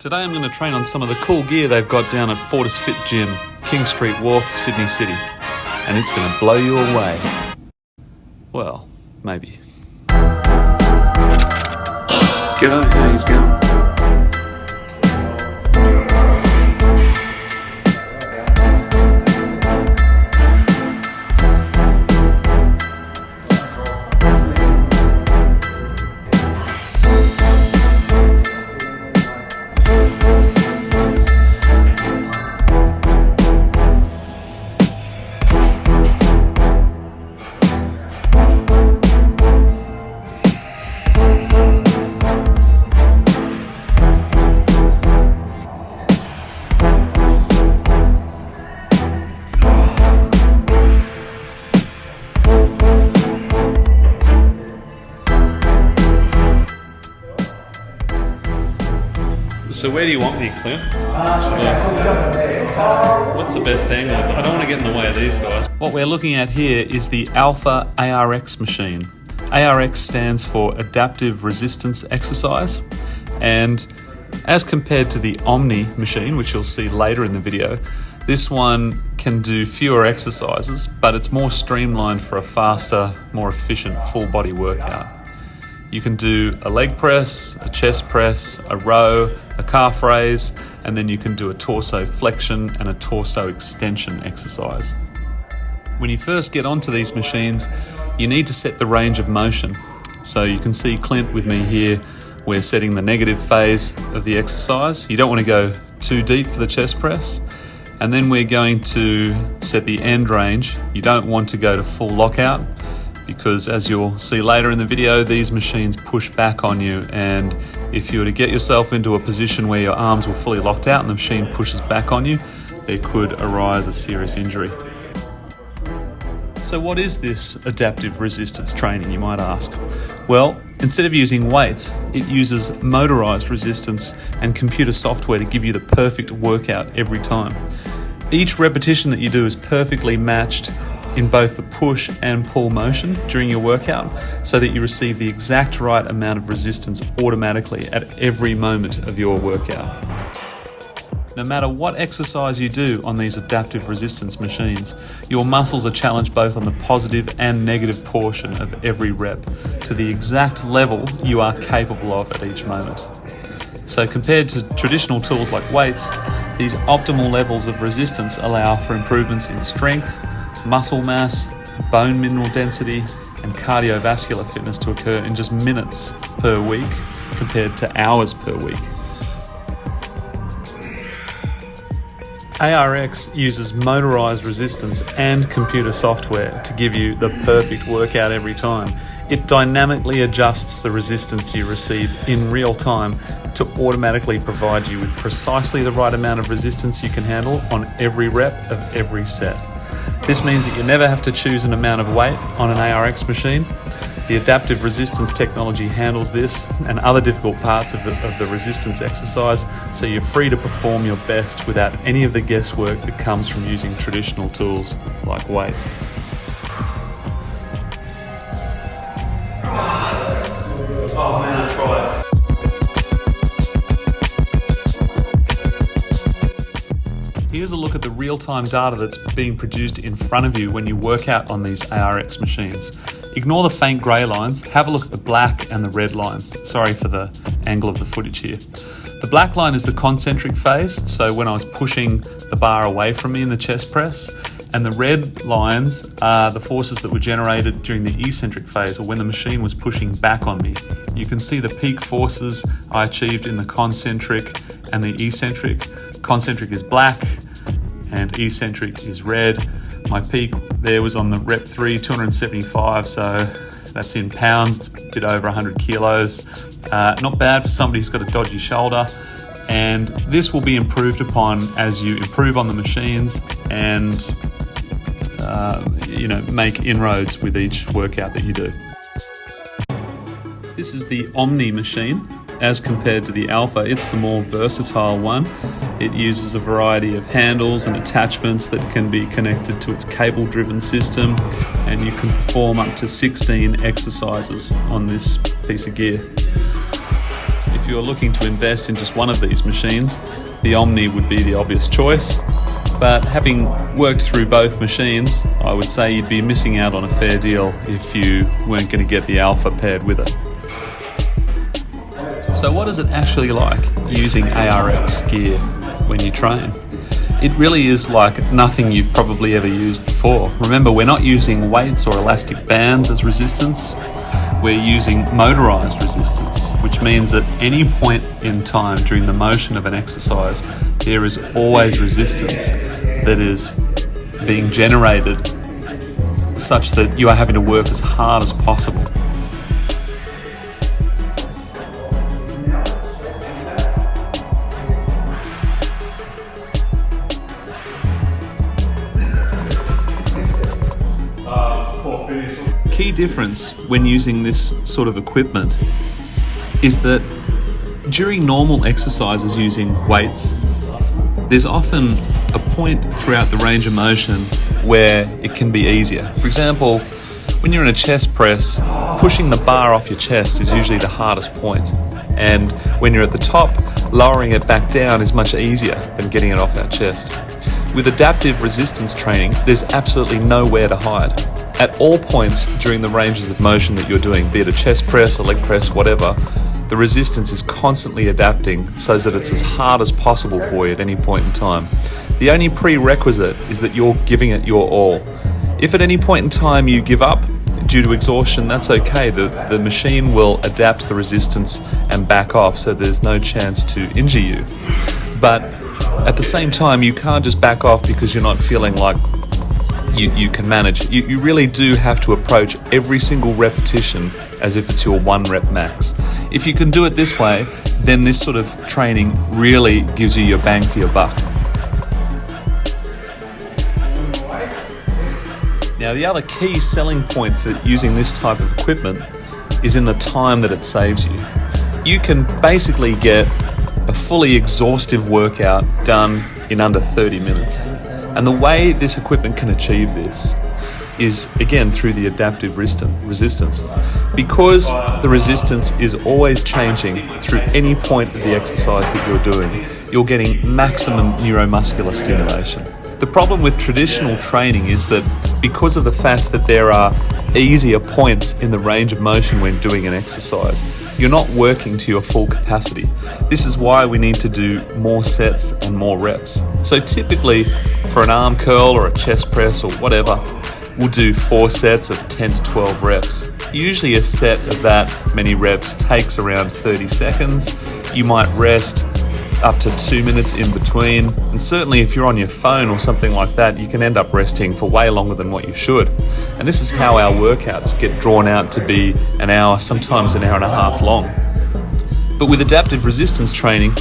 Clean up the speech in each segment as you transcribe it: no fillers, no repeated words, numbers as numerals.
Today I'm going to train on some of the cool gear they've got down at Fortis Fit Gym, King Street Wharf, Sydney City. And it's going to blow you away. Well, maybe. G'day, how you going? So where do you want me, Clint? What's the best angle? I don't want to get in the way of these guys. What we're looking at here is the Alpha ARX machine. ARX stands for Adaptive Resistance Exercise, and as compared to the Omni machine, which you'll see later in the video, this one can do fewer exercises, but it's more streamlined for a faster, more efficient full body workout. You can do a leg press, a chest press, a row, a calf raise, and then you can do a torso flexion and a torso extension exercise. When you first get onto these machines, you need to set the range of motion. So you can see Clint with me here, we're setting the negative phase of the exercise. You don't want to go too deep for the chest press. And then we're going to set the end range. You don't want to go to full lockout, because as you'll see later in the video, these machines push back on you, and if you were to get yourself into a position where your arms were fully locked out and the machine pushes back on you, there could arise a serious injury. So what is this adaptive resistance training, you might ask? Well, instead of using weights, it uses motorised resistance and computer software to give you the perfect workout every time. Each repetition that you do is perfectly matched in both the push and pull motion during your workout, so that you receive the exact right amount of resistance automatically at every moment of your workout. No matter what exercise you do on these adaptive resistance machines, your muscles are challenged both on the positive and negative portion of every rep to the exact level you are capable of at each moment. So compared to traditional tools like weights, these optimal levels of resistance allow for improvements in strength, muscle mass, bone mineral density, and cardiovascular fitness to occur in just minutes per week compared to hours per week. ARX uses motorised resistance and computer software to give you the perfect workout every time. It dynamically adjusts the resistance you receive in real time to automatically provide you with precisely the right amount of resistance you can handle on every rep of every set. This means that you never have to choose an amount of weight on an ARX machine. The adaptive resistance technology handles this and other difficult parts of the resistance exercise, so you're free to perform your best without any of the guesswork that comes from using traditional tools like weights. Oh man, I tried. Here's a look at the real-time data that's being produced in front of you when you work out on these ARX machines. Ignore the faint grey lines, have a look at the black and the red lines. Sorry for the angle of the footage here. The black line is the concentric phase, so when I was pushing the bar away from me in the chest press, and the red lines are the forces that were generated during the eccentric phase, or when the machine was pushing back on me. You can see the peak forces I achieved in the concentric and the eccentric. Concentric is black and eccentric is red. My peak there was on the rep 3, 275, so that's in pounds, it's a bit over 100 kilos. Not bad for somebody who's got a dodgy shoulder, and this will be improved upon as you improve on the machines and make inroads with each workout that you do. This is the Omni machine. As compared to the Alpha, it's the more versatile one. It uses a variety of handles and attachments that can be connected to its cable-driven system, and you can perform up to 16 exercises on this piece of gear. If you're looking to invest in just one of these machines, the Omni would be the obvious choice. But having worked through both machines, I would say you'd be missing out on a fair deal if you weren't going to get the Alpha paired with it. So what is it actually like using ARX gear when you train? It really is like nothing you've probably ever used before. Remember, we're not using weights or elastic bands as resistance. We're using motorised resistance, which means at any point in time during the motion of an exercise, there is always resistance that is being generated such that you are having to work as hard as possible. Key difference when using this sort of equipment is that during normal exercises using weights, there's often a point throughout the range of motion where it can be easier. For example, when you're in a chest press, pushing the bar off your chest is usually the hardest point. And when you're at the top, lowering it back down is much easier than getting it off our chest. With adaptive resistance training, there's absolutely nowhere to hide. At all points during the ranges of motion that you're doing, be it a chest press, a leg press, whatever, the resistance is constantly adapting so that it's as hard as possible for you at any point in time. The only prerequisite is that you're giving it your all. If at any point in time you give up due to exhaustion, that's okay. The machine will adapt the resistance and back off so there's no chance to injure you. But at the same time, you can't just back off because you're not feeling like you can manage. You really do have to approach every single repetition as if it's your 1 rep max. If you can do it this way, then this sort of training really gives you your bang for your buck. Now, the other key selling point for using this type of equipment is in the time that it saves you. You can basically get a fully exhaustive workout done in under 30 minutes. And the way this equipment can achieve this is, again, through the adaptive resistance. Because the resistance is always changing through any point of the exercise that you're doing, you're getting maximum neuromuscular stimulation. The problem with traditional training is that because of the fact that there are easier points in the range of motion when doing an exercise, you're not working to your full capacity. This is why we need to do more sets and more reps. So typically, for an arm curl or a chest press or whatever, we'll do 4 sets of 10 to 12 reps. Usually a set of that many reps takes around 30 seconds. You might rest up to 2 minutes in between, and certainly if you're on your phone or something like that, you can end up resting for way longer than what you should. And this is how our workouts get drawn out to be an hour, sometimes an hour and a half long. But with adaptive resistance training,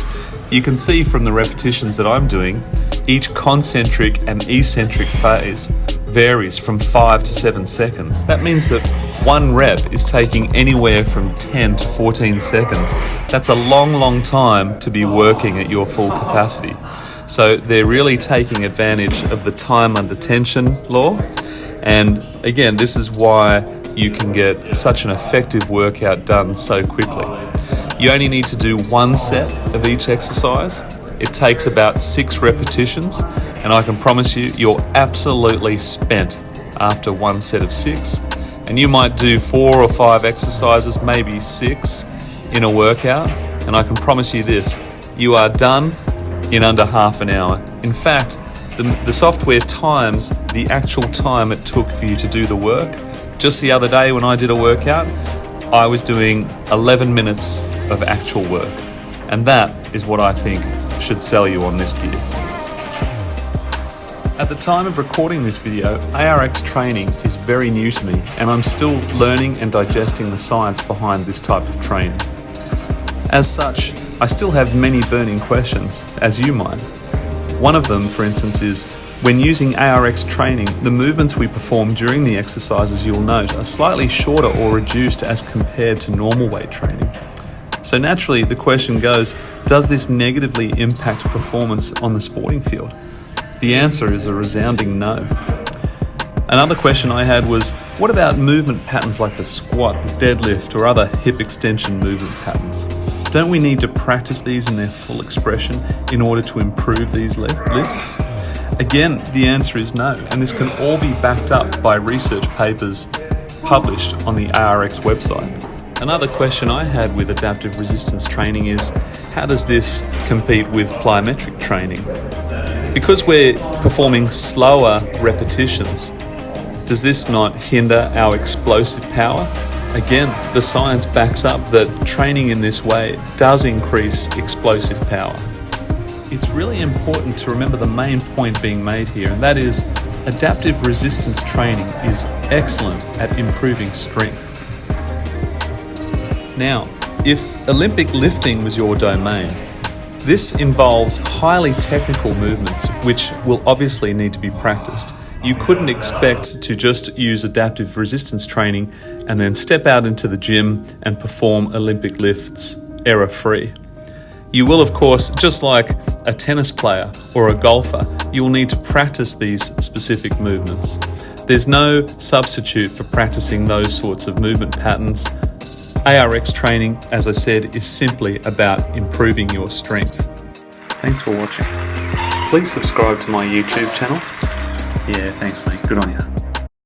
you can see from the repetitions that I'm doing, each concentric and eccentric phase varies from 5 to 7 seconds. That means that 1 rep is taking anywhere from 10 to 14 seconds. That's a long time to be working at your full capacity. So they're really taking advantage of the time under tension law. And again, this is why you can get such an effective workout done so quickly. You only need to do 1 set of each exercise. It takes about 6 repetitions, and I can promise you, you're absolutely spent after 1 set of 6. And you might do 4 or 5 exercises, maybe 6 in a workout, and I can promise you this, you are done in under half an hour. In fact, the software times the actual time it took for you to do the work. Just the other day when I did a workout, I was doing 11 minutes of actual work. And that is what I think should sell you on this gear. At the time of recording this video, ARX training is very new to me, and I'm still learning and digesting the science behind this type of training. As such, I still have many burning questions, as you might. One of them, for instance, is when using ARX training, the movements we perform during the exercises, you'll note, are slightly shorter or reduced as compared to normal weight training. So naturally, the question goes, does this negatively impact performance on the sporting field? The answer is a resounding no. Another question I had was, what about movement patterns like the squat, the deadlift, or other hip extension movement patterns? Don't we need to practice these in their full expression in order to improve these lifts? Again, the answer is no, and this can all be backed up by research papers published on the ARX website. Another question I had with adaptive resistance training is, how does this compete with plyometric training? Because we're performing slower repetitions, does this not hinder our explosive power? Again, the science backs up that training in this way does increase explosive power. It's really important to remember the main point being made here, and that is adaptive resistance training is excellent at improving strength. Now, if Olympic lifting was your domain, this involves highly technical movements which will obviously need to be practiced. You couldn't expect to just use adaptive resistance training and then step out into the gym and perform Olympic lifts error-free. You will, of course, just like a tennis player or a golfer, you will need to practice these specific movements. There's no substitute for practicing those sorts of movement patterns. ARX training, as I said, is simply about improving your strength. Thanks for watching. Please subscribe to my YouTube channel. Yeah, thanks mate, good on you.